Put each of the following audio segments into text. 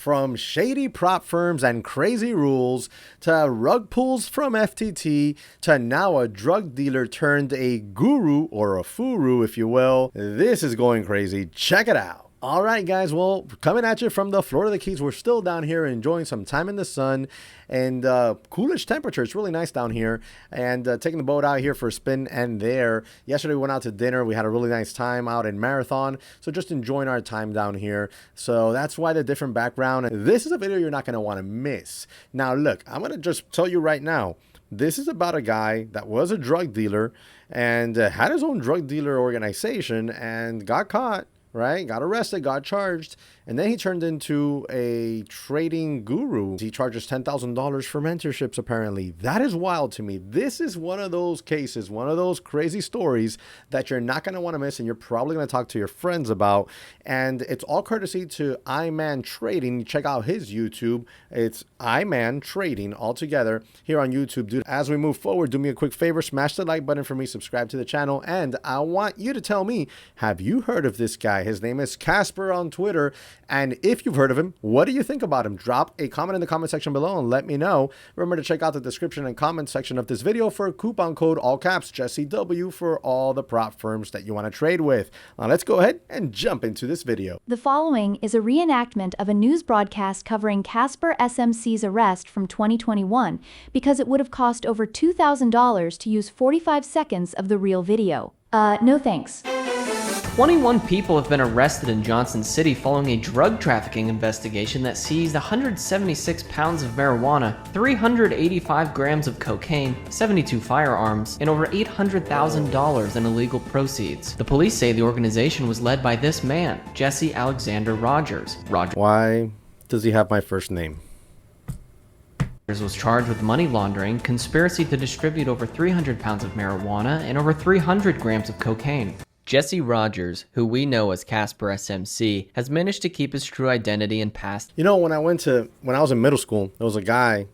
From shady prop firms and crazy rules, to rug pulls from FTT, to now a drug dealer turned a guru, or a Furu if you will. This is going crazy. Check it out. All right, guys, well, coming at you from the Florida Keys. We're still down here enjoying some time in the sun and coolish temperature. It's really nice down here, and taking the boat out here for a spin and there. Yesterday we went out to dinner. We had a really nice time out in Marathon, so just enjoying our time down here. So that's why the different background. This is a video you're not going to want to miss. Now, look, I'm going to just tell you right now, this is about a guy that was a drug dealer and had his own drug dealer organization and got caught. Right? Got arrested, got charged, and then he turned into a trading guru. He charges $10,000 for mentorships, apparently. That is wild to me. This is one of those cases, one of those crazy stories that you're not going to want to miss, and you're probably going to talk to your friends about. And it's all courtesy to Imantrading. Check out his YouTube. It's Imantrading all together here on YouTube. Dude, as we move forward, do me a quick favor, smash the like button for me, subscribe to the channel, and I want you to tell me, have you heard of this guy? His name is Casper on Twitter, and if you've heard of him, what do you think about him? Drop a comment in the comment section below and let me know. Remember to check out the description and comment section of this video for a coupon code, all caps, Jesse W, for all the prop firms that you want to trade with. Now let's go ahead and jump into this video. The following is a reenactment of a news broadcast covering Casper SMC's arrest from 2021 because it would have cost over $2,000 to use 45 seconds of the real video. No thanks. 21 people have been arrested in Johnson City following a drug trafficking investigation that seized 176 pounds of marijuana, 385 grams of cocaine, 72 firearms, and over $800,000 in illegal proceeds. The police say the organization was led by this man, Jesse Alexander Rogers. Why does he have my first name? Was charged with money laundering, conspiracy to distribute over 300 pounds of marijuana, and over 300 grams of cocaine. Jesse Rogers, who we know as Casper SMC, has managed to keep his true identity and past. You know, when I was in middle school, there was a guy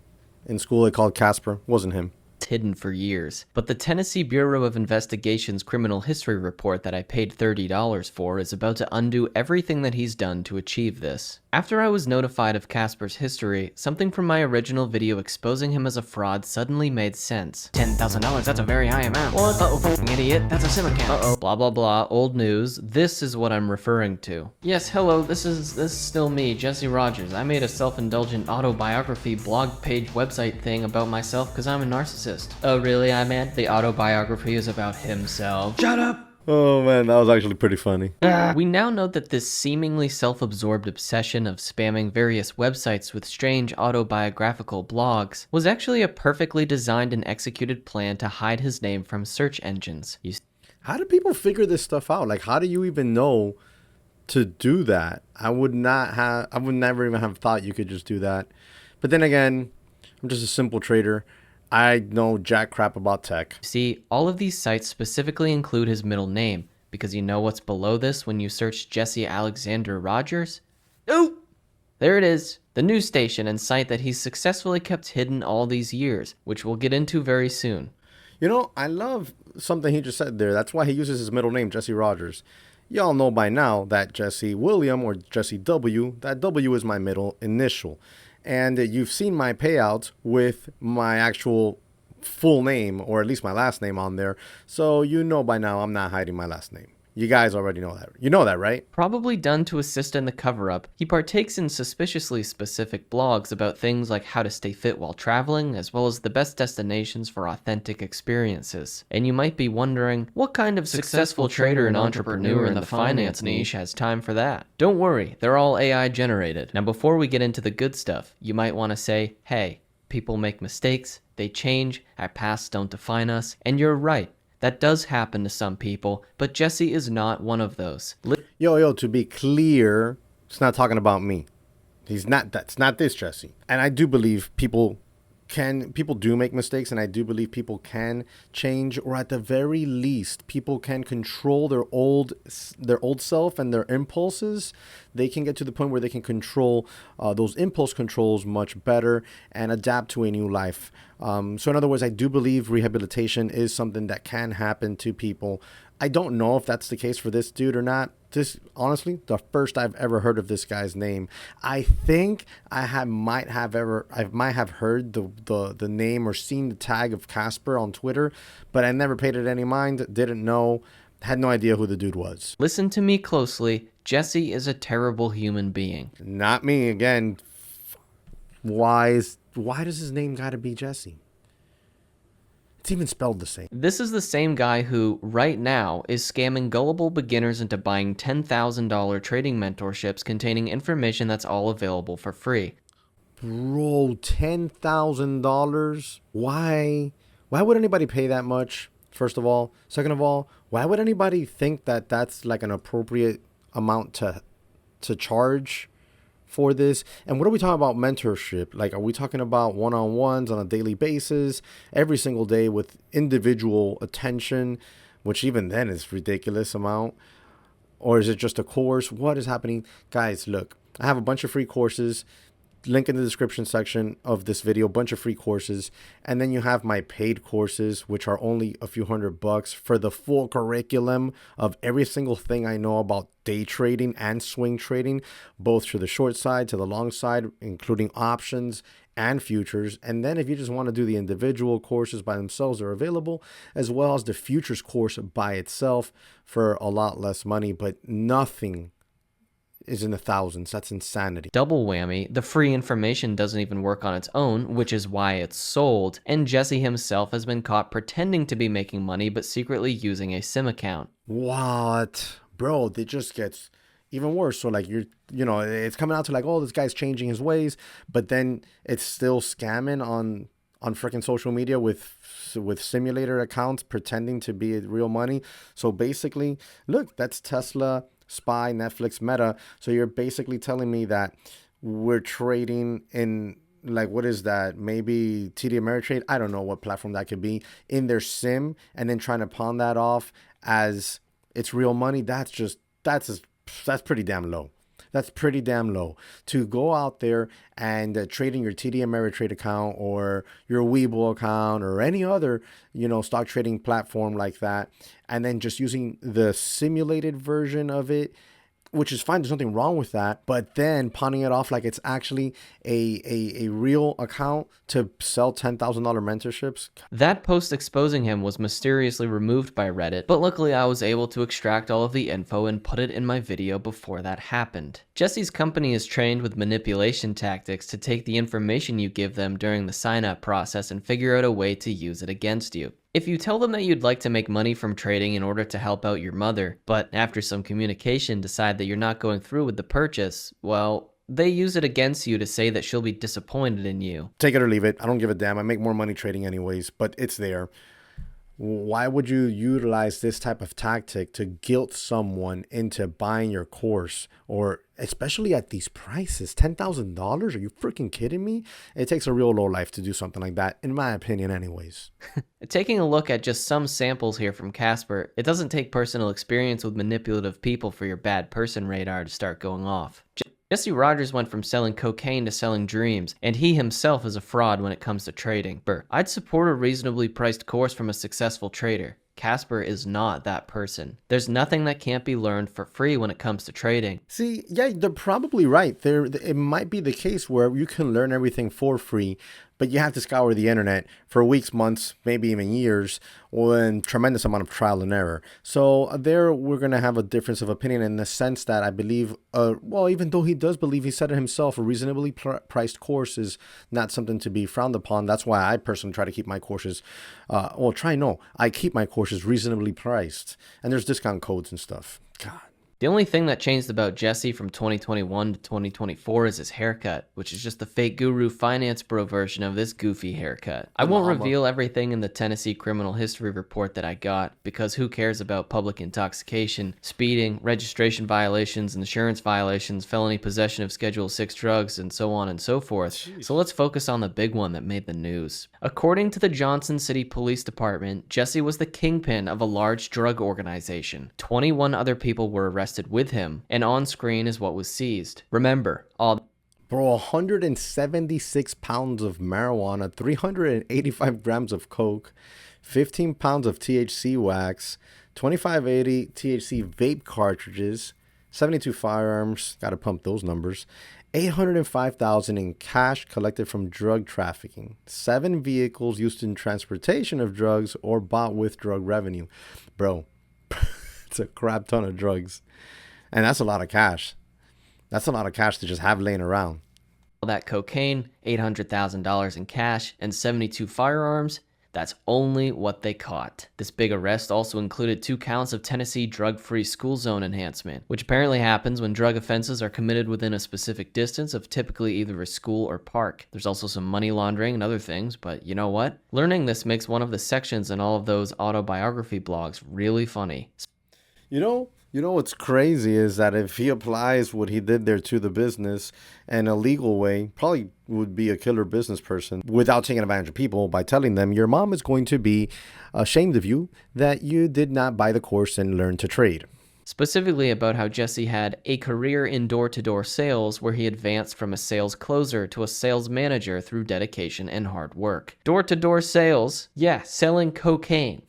in school they called Casper. It wasn't him. Hidden for years. But the Tennessee Bureau of Investigation's criminal history report that I paid $30 for is about to undo everything that he's done to achieve this. After I was notified of Casper's history, something from my original video exposing him as a fraud suddenly made sense. $10,000, that's a very high amount. What? Uh-oh, idiot, that's a sim account. Uh-oh. Blah blah blah, old news. This is what I'm referring to. Yes, hello, this is still me, Jesse Rogers. I made a self-indulgent autobiography blog page website thing about myself because I'm a narcissist. Oh really, Imant? The autobiography is about himself. Shut up! Oh man, that was actually pretty funny. We now know that this seemingly self-absorbed obsession of spamming various websites with strange autobiographical blogs was actually a perfectly designed and executed plan to hide his name from search engines. How do people figure this stuff out? Like, how do you even know to do that? I would never even have thought you could just do that. But then again, I'm just a simple trader. I know jack crap about tech. See, all of these sites specifically include his middle name, because you know what's below this when you search Jesse Alexander Rogers? Oh! There it is, the news station and site that he's successfully kept hidden all these years, which we'll get into very soon. You know, I love something he just said there. That's why he uses his middle name, Jesse Rogers. Y'all know by now that Jesse William or Jesse W, that W is my middle initial. And you've seen my payouts with my actual full name, or at least my last name on there. So you know by now I'm not hiding my last name. You guys already know that. You know that, right? Probably done to assist in the cover-up, he partakes in suspiciously specific blogs about things like how to stay fit while traveling, as well as the best destinations for authentic experiences. And you might be wondering, what kind of successful trader and entrepreneur in the finance niche has time for that? Don't worry, they're all AI generated. Now before we get into the good stuff, you might want to say, hey, people make mistakes, they change, our pasts don't define us, and you're right. That does happen to some people, but Jesse is not one of those. Yo, to be clear, it's not talking about me. That's not this Jesse. And I do believe people do make mistakes, and I do believe people can change, or at the very least, people can control their old self and their impulses. They can get to the point where they can control those impulse controls much better and adapt to a new life. So in other words, I do believe rehabilitation is something that can happen to people. I don't know if that's the case for this dude or not. This, honestly, the first I've ever heard of this guy's name. I think I might have heard the name or seen the tag of Casper on Twitter, but I never paid it any mind, didn't know, had no idea who the dude was. Listen to me closely. Jesse is a terrible human being. Not me again. Why does his name gotta be Jesse? It's even spelled the same. This is the same guy who, right now, is scamming gullible beginners into buying $10,000 trading mentorships containing information that's all available for free. Bro, $10,000? Why? Why would anybody pay that much, first of all? Second of all, why would anybody think that that's like an appropriate amount to charge for this? And what are we talking about mentorship? Like, are we talking about one-on-ones on a daily basis, every single day with individual attention, which even then is ridiculous amount? Or is it just a course? What is happening? Guys, look, I have a bunch of free courses. Link in the description section of this video, bunch of free courses. And then you have my paid courses, which are only a few $100 for the full curriculum of every single thing I know about day trading and swing trading, both to the short side, to the long side, including options and futures. And then if you just want to do the individual courses by themselves, they're available, as well as the futures course by itself for a lot less money, but nothing is in the thousands. That's insanity. Double whammy, the free information doesn't even work on its own, which is why it's sold, and Jesse himself has been caught pretending to be making money but secretly using a SIM account. What? Bro, it just gets even worse. So like it's coming out to like, oh, this guy's changing his ways, but then it's still scamming on freaking social media with simulator accounts pretending to be real money. So basically, look, that's Tesla, SPY, Netflix, Meta. So you're basically telling me that we're trading in, like, what is that? Maybe TD Ameritrade? I don't know what platform that could be, in their sim, and then trying to pawn that off as it's real money. That's pretty damn low. That's pretty damn low to go out there and trading your TD Ameritrade account or your Webull account or any other, stock trading platform like that, and then just using the simulated version of it, which is fine. There's nothing wrong with that. But then pawning it off like it's actually a real account to sell $10,000 mentorships. That post exposing him was mysteriously removed by Reddit, but luckily I was able to extract all of the info and put it in my video before that happened. Jesse's company is trained with manipulation tactics to take the information you give them during the sign-up process and figure out a way to use it against you. If you tell them that you'd like to make money from trading in order to help out your mother, but after some communication decide that you're not going through with the purchase, well, they use it against you to say that she'll be disappointed in you. Take it or leave it. I don't give a damn. I make more money trading anyways, but it's there. Why would you utilize this type of tactic to guilt someone into buying your course, or especially at these prices? $10,000? Are you freaking kidding me? It takes a real low life to do something like that, in my opinion anyways. Taking a look at just some samples here from Casper, it doesn't take personal experience with manipulative people for your bad person radar to start going off. Jesse Rogers went from selling cocaine to selling dreams, and he himself is a fraud when it comes to trading. I'd support a reasonably priced course from a successful trader. Casper is not that person. There's nothing that can't be learned for free when it comes to trading. See, yeah, they're probably right. It might be the case where you can learn everything for free, but you have to scour the internet for weeks, months, maybe even years, and tremendous amount of trial and error. So there we're going to have a difference of opinion in the sense that I believe, even though he does believe, he said it himself, a reasonably priced course is not something to be frowned upon. That's why I personally try to keep my courses, I keep my courses reasonably priced. And there's discount codes and stuff. God. The only thing that changed about Jesse from 2021 to 2024 is his haircut, which is just the fake guru finance bro version of this goofy haircut. I won't reveal everything in the Tennessee criminal history report that I got, because who cares about public intoxication, speeding, registration violations, insurance violations, felony possession of Schedule 6 drugs, and so on and so forth. Jeez. So let's focus on the big one that made the news. According to the Johnson City Police Department, Jesse was the kingpin of a large drug organization. 21 other people were arrested with him, and on screen is what was seized. Remember, all... Bro, 176 pounds of marijuana, 385 grams of coke, 15 pounds of THC wax, 2580 THC vape cartridges, 72 firearms, got to pump those numbers, 805,000 in cash collected from drug trafficking, 7 vehicles used in transportation of drugs or bought with drug revenue. Bro, it's a crap ton of drugs. And that's a lot of cash. That's a lot of cash to just have laying around. All that cocaine, $800,000 in cash, and 72 firearms, that's only what they caught. This big arrest also included 2 counts of Tennessee drug-free school zone enhancement, which apparently happens when drug offenses are committed within a specific distance of typically either a school or park. There's also some money laundering and other things, but you know what? Learning this makes one of the sections in all of those autobiography blogs really funny. You know what's crazy is that if he applies what he did there to the business in a legal way, probably would be a killer business person without taking advantage of people by telling them your mom is going to be ashamed of you that you did not buy the course and learn to trade. Specifically about how Jesse had a career in door-to-door sales where he advanced from a sales closer to a sales manager through dedication and hard work. Door-to-door sales? Yeah, selling cocaine.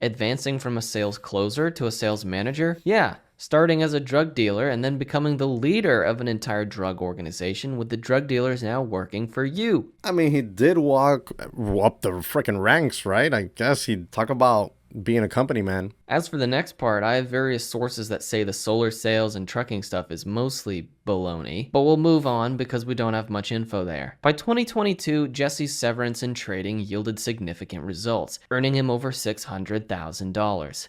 Advancing from a sales closer to a sales manager? Yeah, starting as a drug dealer and then becoming the leader of an entire drug organization with the drug dealers now working for you. I mean, he did walk up the freaking ranks, right? I guess he'd talk about being a company man. As for the next part, I have various sources that say the solar sales and trucking stuff is mostly baloney, but we'll move on because we don't have much info there. By 2022, Jesse's severance in trading yielded significant results, earning him over $600,000.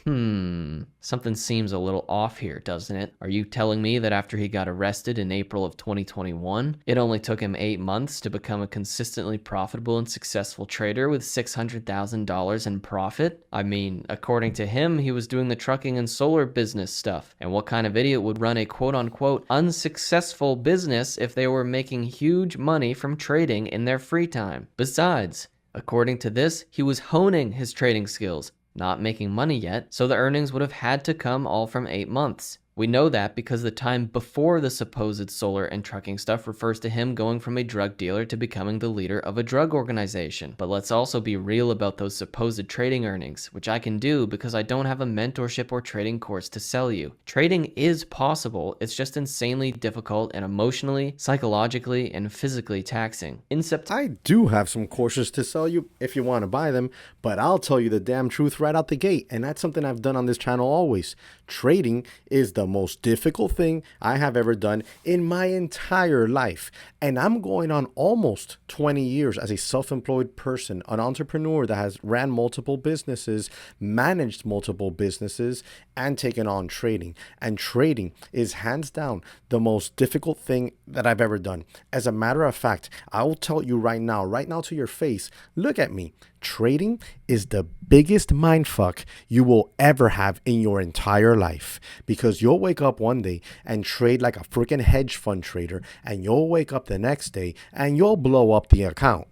Something seems a little off here, doesn't it? Are you telling me that after he got arrested in April of 2021, it only took him 8 months to become a consistently profitable and successful trader with $600,000 in profit? I mean, according to him, he was doing the trucking and solar business stuff. And what kind of idiot would run a quote-unquote unsuccessful business if they were making huge money from trading in their free time? Besides, according to this, he was honing his trading skills, not making money yet, so the earnings would have had to come all from 8 months. We know that because the time before the supposed solar and trucking stuff refers to him going from a drug dealer to becoming the leader of a drug organization. But let's also be real about those supposed trading earnings, which I can do because I don't have a mentorship or trading course to sell you. Trading is possible, it's just insanely difficult and emotionally, psychologically, and physically taxing. I do have some courses to sell you if you want to buy them, but I'll tell you the damn truth right out the gate, and that's something I've done on this channel always. Trading is the most difficult thing I have ever done in my entire life. And I'm going on almost 20 years as a self-employed person, an entrepreneur that has ran multiple businesses, managed multiple businesses, and taken on trading. And trading is hands down the most difficult thing that I've ever done. As a matter of fact, I will tell you right now to your face, look at me. Trading is the biggest mindfuck you will ever have in your entire life, because you'll wake up one day and trade like a freaking hedge fund trader, and you'll wake up the next day and you'll blow up the account.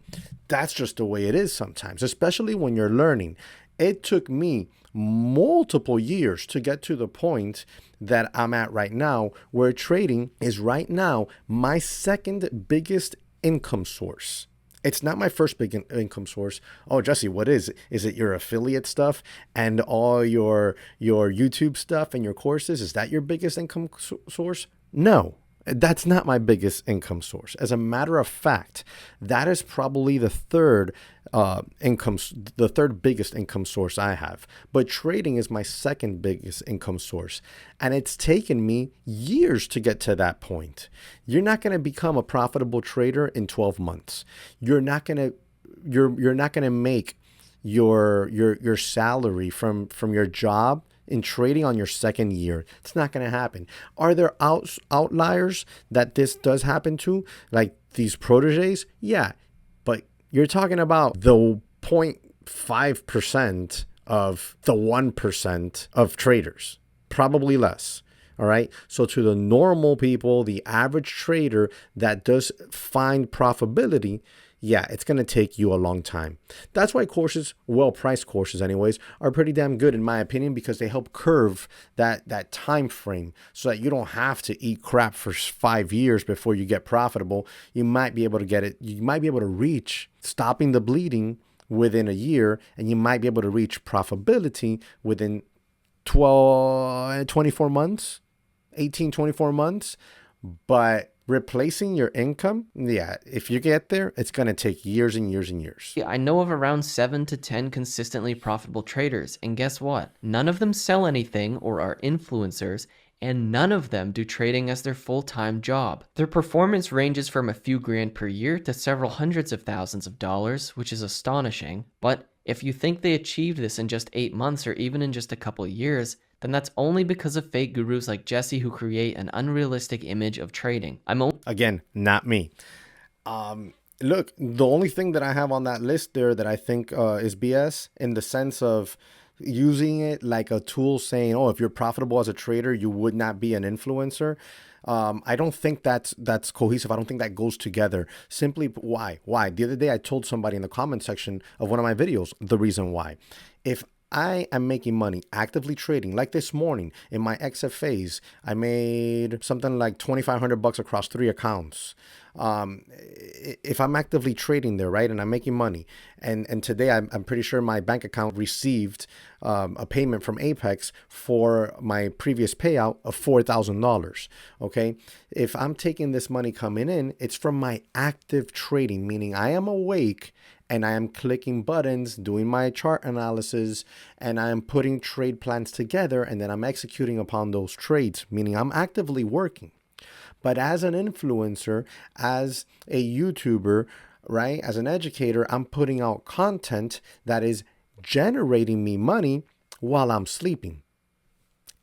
That's just the way it is sometimes, especially when you're learning. It took me multiple years to get to the point that I'm at right now, where trading is right now my second biggest income source. It's not my first big income source. Oh, Jesse, what is it? Is it your affiliate stuff and all your YouTube stuff and your courses? Is that your biggest income source? No, that's not my biggest income source. As a matter of fact, that is probably the third biggest income source I have. But trading is my second biggest income source. And it's taken me years to get to that point. You're not going to become a profitable trader in 12 months. You're not going to make your salary from your job in trading on your second year. It's not going to happen. Are there outliers that this does happen to, like these proteges? Yeah, but you're talking about the 0.5% of the 1% of traders, probably less. All right. So to the normal people, the average trader that does find profitability, yeah, it's going to take you a long time. That's why courses, well-priced courses anyways, are pretty damn good in my opinion, because they help curve that time frame so that you don't have to eat crap for 5 years before you get profitable. You might be able to get it. You might be able to reach stopping the bleeding within a year, and you might be able to reach profitability within 24 months, 18, 24 months. But replacing your income, yeah, if you get there, it's going to take years and years and years. Yeah, I know of around 7 to 10 consistently profitable traders, and guess what? None of them sell anything or are influencers, and none of them do trading as their full-time job. Their performance ranges from a few grand per year to several hundreds of thousands of dollars, which is astonishing. But if you think they achieved this in just 8 months or even in just a couple years, then that's only because of fake gurus like Jesse who create an unrealistic image of trading. Again, not me. Look, the only thing that I have on that list there that I think is BS in the sense of using it like a tool saying, oh, if you're profitable as a trader, you would not be an influencer. I don't think that's cohesive. I don't think that goes together. Simply, why? The other day, I told somebody in the comment section of one of my videos the reason why. If I am making money actively trading, like this morning in my XFAs, I made something like $2,500 across 3 accounts. If I'm actively trading there, right, and I'm making money, and today I'm pretty sure my bank account received a payment from Apex for my previous payout of $4,000. Okay, if I'm taking this money coming in, it's from my active trading, meaning I am awake and I am clicking buttons, doing my chart analysis, and I am putting trade plans together, and then I'm executing upon those trades, meaning I'm actively working. But as an influencer, as a YouTuber, right, as an educator, I'm putting out content that is generating me money while I'm sleeping.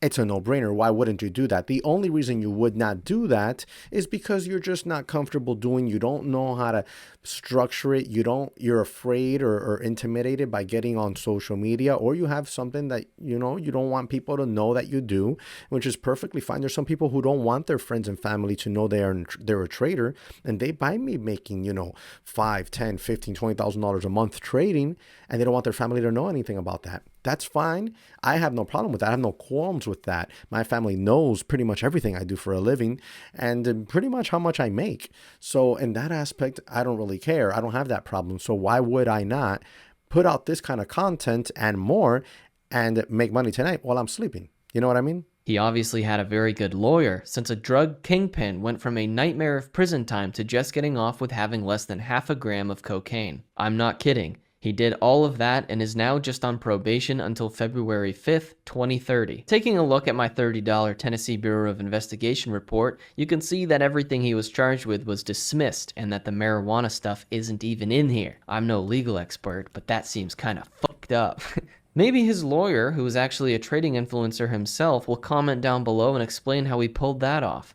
It's a no-brainer. Why wouldn't you do that? The only reason you would not do that is because you're just not comfortable doing. You don't know how to structure it. You're afraid or intimidated by getting on social media, or you have something that, you don't want people to know that you do, which is perfectly fine. There's some people who don't want their friends and family to know they're a trader, and they buy me making, $5, $10, $15, $20,000 a month trading, and they don't want their family to know anything about that. That's fine. I have no problem with that. I have no qualms with that. My family knows pretty much everything I do for a living and pretty much how much I make. So in that aspect, I don't really care. I don't have that problem. So why would I not put out this kind of content and more and make money tonight while I'm sleeping? You know what I mean? He obviously had a very good lawyer, since a drug kingpin went from a nightmare of prison time to just getting off with having less than half a gram of cocaine. I'm not kidding. He did all of that and is now just on probation until February 5th, 2030. Taking a look at my $30 Tennessee Bureau of Investigation report, you can see that everything he was charged with was dismissed and that the marijuana stuff isn't even in here. I'm no legal expert, but that seems kinda fucked up. Maybe his lawyer, who is actually a trading influencer himself, will comment down below and explain how he pulled that off.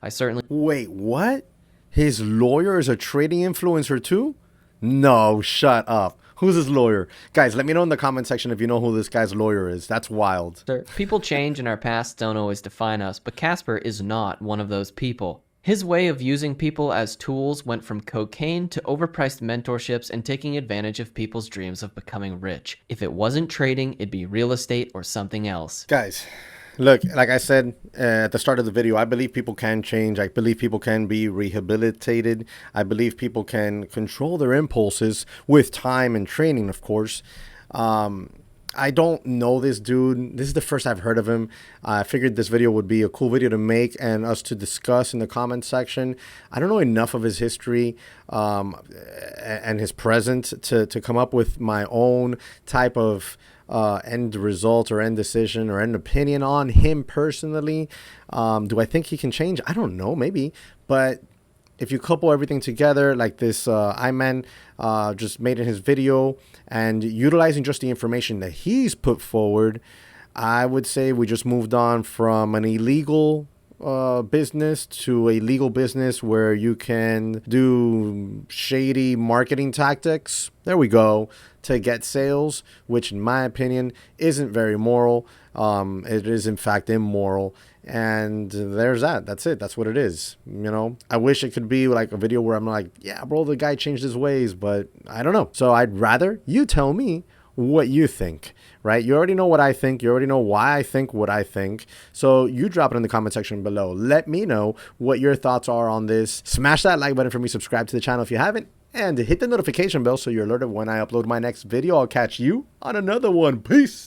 Wait, what? His lawyer is a trading influencer too? No, shut up. Who's his lawyer? Guys, let me know in the comment section if you know who this guy's lawyer is. That's wild. People change and our past don't always define us, but Casper is not one of those people. His way of using people as tools went from cocaine to overpriced mentorships and taking advantage of people's dreams of becoming rich. If it wasn't trading, it'd be real estate or something else. Guys, look, like I said at the start of the video, I believe people can change. I believe people can be rehabilitated. I believe people can control their impulses with time and training, of course. I don't know this dude. This is the first I've heard of him. I figured this video would be a cool video to make and us to discuss in the comment section. I don't know enough of his history and his present to come up with my own type of end result or end decision or end opinion on him personally. Do I think he can change? I don't know, maybe. But if you couple everything together like this Iman just made in his video and utilizing just the information that he's put forward, I would say we just moved on from an illegal business to a legal business where you can do shady marketing tactics. There we go. To get sales, which in my opinion isn't very moral. It is in fact immoral. And there's that. That's it. That's what it is. I wish it could be like a video where I'm like, yeah, bro, the guy changed his ways, but I don't know. So I'd rather you tell me what you think, right? You already know what I think. You already know why I think what I think. So you drop it in the comment section below. Let me know what your thoughts are on this. Smash that like button for me. Subscribe to the channel if you haven't. and hit the notification bell so you're alerted when I upload my next video. I'll catch you on another one. Peace!